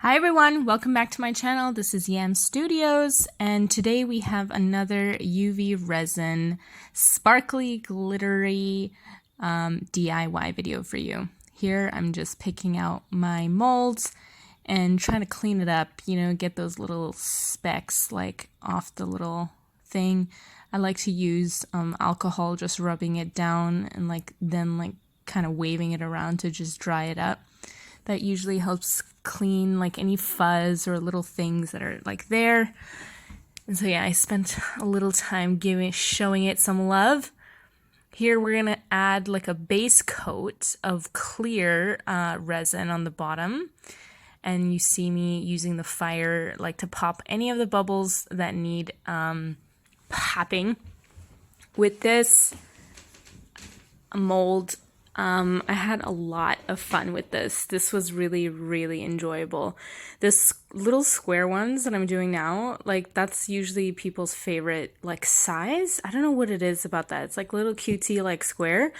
Hi everyone, welcome back to my channel. This is YAM Studios, and today we have another UV resin sparkly glittery DIY video for you. Here I'm just picking out my molds and trying to clean it up, get those little specks like off the little thing. I like to use alcohol, just rubbing it down and then kind of waving it around to just dry it up. That usually helps clean any fuzz or little things that are there. And so yeah, I spent a little time showing it some love. Here we're gonna add a base coat of clear resin on the bottom. And you see me using the fire to pop any of the bubbles that need popping. With this mold, I had a lot of fun with this. This was really, really enjoyable. This little square ones that I'm doing now, that's usually people's favorite size. I don't know what it is about that. It's little cutesy square.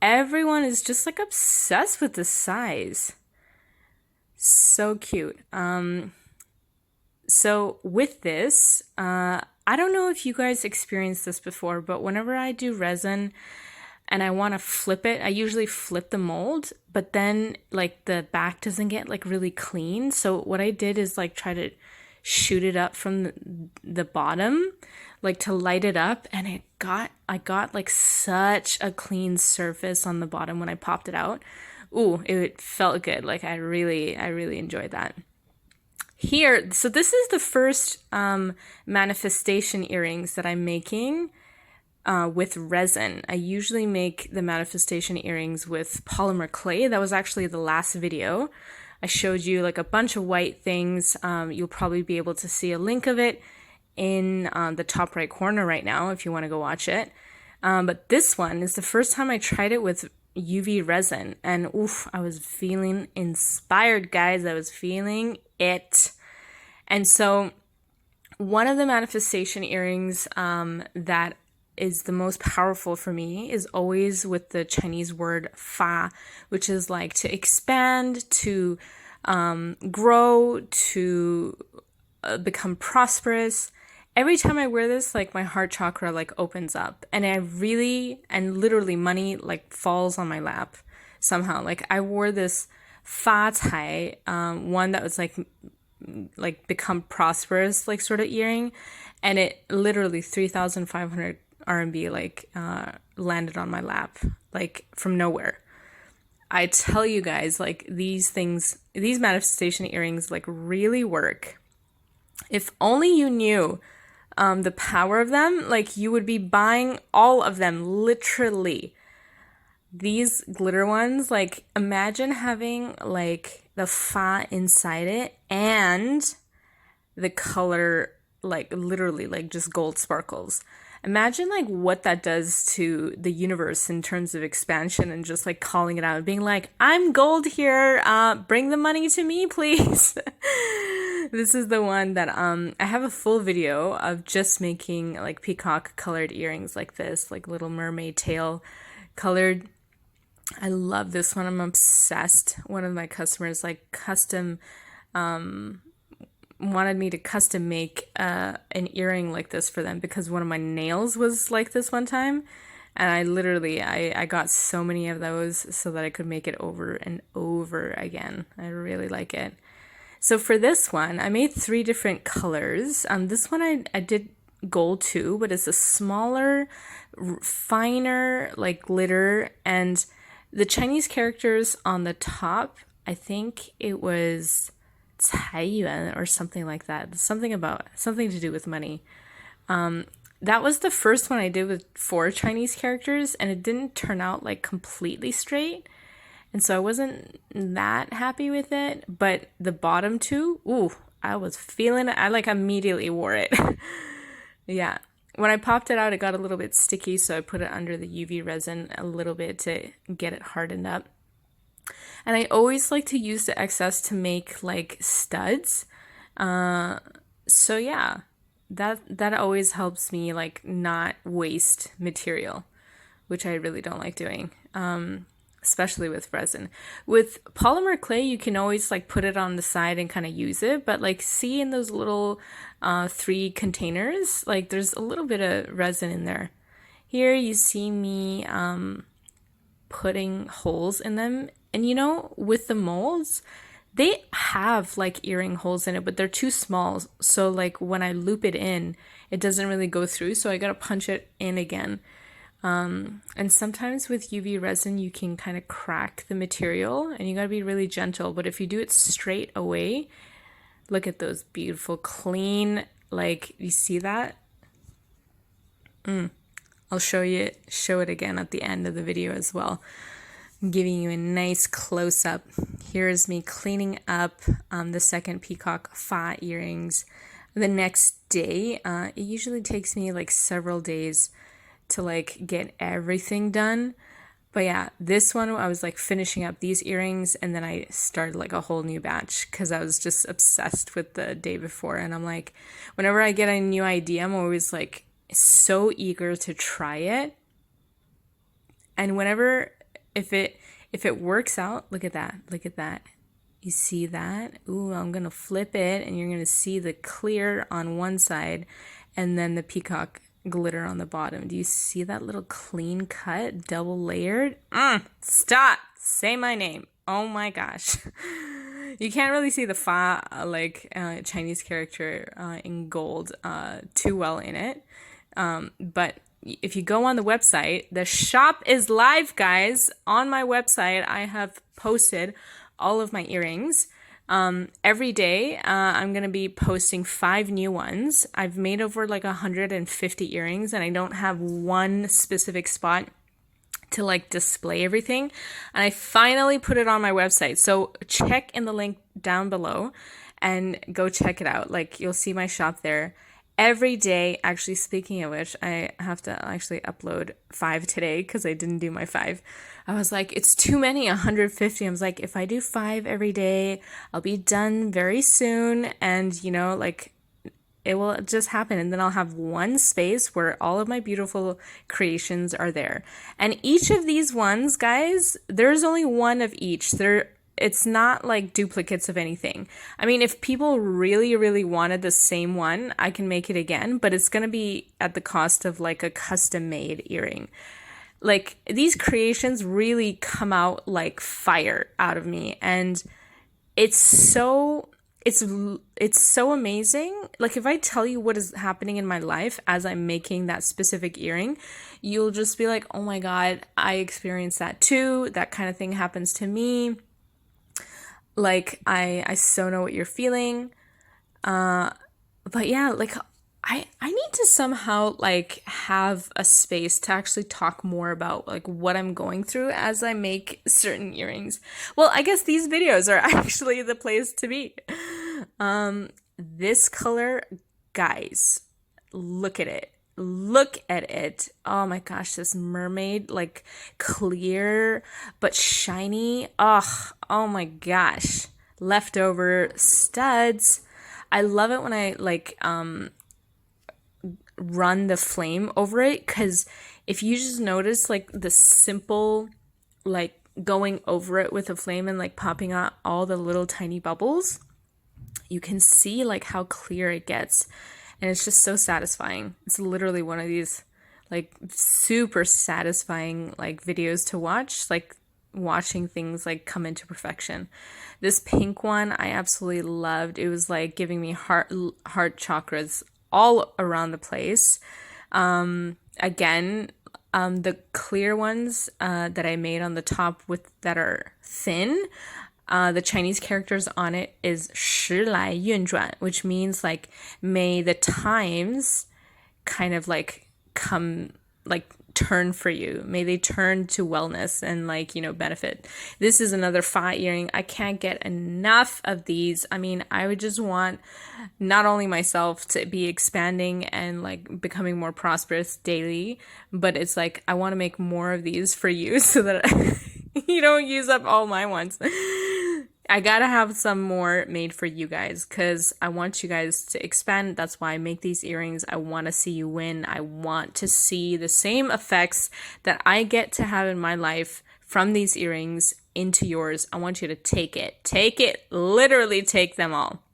Everyone is just obsessed with this size. So cute. So with this, I don't know if you guys experienced this before, but whenever I do resin and I want to flip it, I usually flip the mold, but then the back doesn't get really clean. So what I did is try to shoot it up from the bottom, to light it up, and I got such a clean surface on the bottom when I popped it out. Ooh, it felt good. I really enjoyed that. Here, so this is the first manifestation earrings that I'm making with resin. I usually make the manifestation earrings with polymer clay. That was actually the last video. I showed you a bunch of white things. You'll probably be able to see a link of it in the top right corner right now if you want to go watch it. But this one is the first time I tried it with UV resin, and oof, I was feeling inspired, guys. I was feeling it. And so one of the manifestation earrings that is the most powerful for me is always with the Chinese word fa, which is to expand, to grow, to become prosperous. Every time I wear this, my heart chakra opens up, and literally money falls on my lap somehow. I wore this fa tai, one that was become prosperous sort of earring, and it literally 3,500 RMB landed on my lap from nowhere. I tell you guys, these manifestation earrings really work. If only you knew the power of them, you would be buying all of them, literally. These glitter ones, imagine having the fa inside it and the color literally just gold sparkles. Imagine what that does to the universe in terms of expansion, and just calling it out and being I'm gold here, bring the money to me, please. This is the one that I have a full video of just making peacock colored earrings like this, little mermaid tail colored. I love this one. I'm obsessed. One of my customers custom wanted me to custom make an earring like this for them because one of my nails was like this one time, and I got so many of those so that I could make it over and over again. I really like it. So for this one, I made 3 different colors. This one I did gold too, but it's a smaller, finer glitter, and the Chinese characters on the top, I think it was Cai Yuan or something like that. Something to do with money. That was the first one I did with 4 Chinese characters, and it didn't turn out completely straight. And so I wasn't that happy with it, but the bottom 2, ooh, I was feeling it. I immediately wore it. Yeah. When I popped it out, it got a little bit sticky, so I put it under the UV resin a little bit to get it hardened up. And I always like to use the excess to make studs. So yeah, that always helps me not waste material, which I really don't like doing. especially with resin. With polymer clay, you can always like put it on the side and kind of use it, but like see in those little 3 containers, like there's a little bit of resin in there. Here you see me putting holes in them, and you know, with the molds, they have like earring holes in it, but they're too small. So like when I loop it in, it doesn't really go through. So I gotta punch it in again. And sometimes with UV resin, you can kind of crack the material and you gotta be really gentle. But if you do it straight away, look at those beautiful, clean, like you see that? I'll show it again at the end of the video as well. I'm giving you a nice close up. Here's me cleaning up the second peacock fa earrings. The next day, it usually takes me like several days to like get everything done. But yeah, this one I was like finishing up these earrings and then I started like a whole new batch because I was just obsessed with the day before. And I'm like, whenever I get a new idea, I'm always like so eager to try it. And whenever if it works out, look at that. You see that? Ooh, I'm gonna flip it and you're gonna see the clear on one side and then the peacock glitter on the bottom. Do you see that little clean cut, double layered? Stop! Say my name. Oh my gosh. You can't really see the fa Chinese character in gold too well in it. But if you go on the website, the shop is live, guys. On my website, I have posted all of my earrings. Every day, I'm going to be posting 5 new ones. I've made over like 150 earrings and I don't have one specific spot to like display everything. And I finally put it on my website. So check in the link down below and go check it out. Like you'll see my shop there. Every day, actually, speaking of which, I have to actually upload 5 today because I didn't do my 5. I was like, it's too many, 150. I was like, if I do 5 every day, I'll be done very soon. And, you know, like, it will just happen. And then I'll have one space where all of my beautiful creations are there. And each of these ones, guys, there's only one of each. It's not like duplicates of anything. I mean, if people really, really wanted the same one, I can make it again, but it's going to be at the cost of like a custom made earring. Like these creations really come out like fire out of me. And it's so amazing. Like if I tell you what is happening in my life as I'm making that specific earring, you'll just be like, oh my God, I experienced that too. That kind of thing happens to me. Like, I so know what you're feeling. But yeah, like, I need to somehow, like, have a space to actually talk more about, like, what I'm going through as I make certain earrings. Well, I guess these videos are actually the place to be. This color, guys, look at it. Look at it. Oh my gosh, this mermaid, like clear but shiny. Oh my gosh. Leftover studs. I love it when I like run the flame over it, because if you just notice like the simple like going over it with a flame and like popping out all the little tiny bubbles, you can see like how clear it gets. And it's just so satisfying. It's literally one of these like super satisfying like videos to watch, like watching things like come into perfection. This pink one I absolutely loved. It was like giving me heart chakras all around the place. Again, the clear ones that I made on the top that are thin, the Chinese characters on it is 时来运转, which means like may the times kind of like come like turn for you. May they turn to wellness and like, you know, benefit. This is another fa earring. I can't get enough of these. I mean, I would just want not only myself to be expanding and like becoming more prosperous daily, but it's like I want to make more of these for you so that you don't use up all my ones. I gotta have some more made for you guys because I want you guys to expand. That's why I make these earrings. I want to see you win. I want to see the same effects that I get to have in my life from these earrings into yours. I want you to take it. Take it. Literally take them all.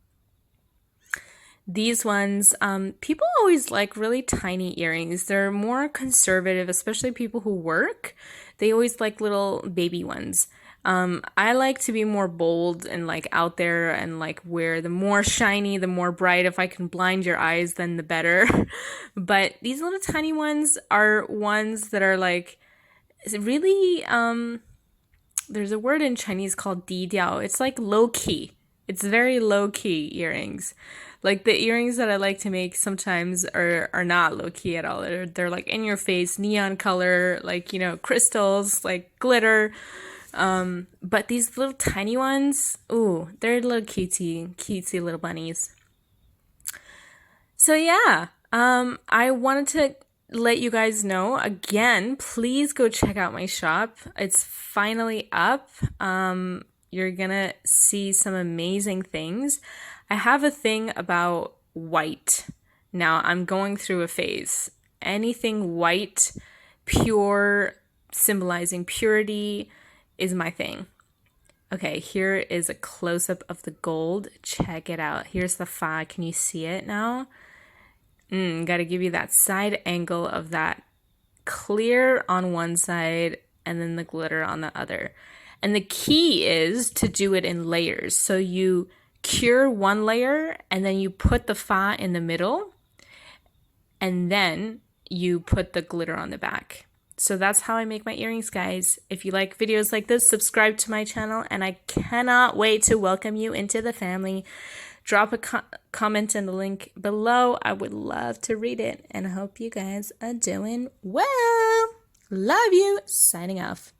These ones, people always like really tiny earrings. They're more conservative, especially people who work. They always like little baby ones. I like to be more bold and like out there and like wear the more shiny, the more bright. If I can blind your eyes, then the better. But these little tiny ones are ones that are like really, there's a word in Chinese called di diao. It's like low key. It's very low key earrings. Like the earrings that I like to make sometimes are not low key at all. They're like in your face, neon color, like, you know, crystals, like glitter. But these little tiny ones, ooh, they're little cutesy little bunnies. So yeah, I wanted to let you guys know again, please go check out my shop. It's finally up. You're gonna see some amazing things. I have a thing about white. Now I'm going through a phase. Anything white, pure, symbolizing purity is my thing. Okay, here is a close-up of the gold. Check it out. Here's the fa. Can you see it now? Gotta give you that side angle of that clear on one side and then the glitter on the other. And the key is to do it in layers. So you cure one layer and then you put the fa in the middle and then you put the glitter on the back. So that's how I make my earrings, guys. If you like videos like this, subscribe to my channel, and I cannot wait to welcome you into the family. Drop a comment in the link below. I would love to read it, and I hope you guys are doing well. Love you. Signing off.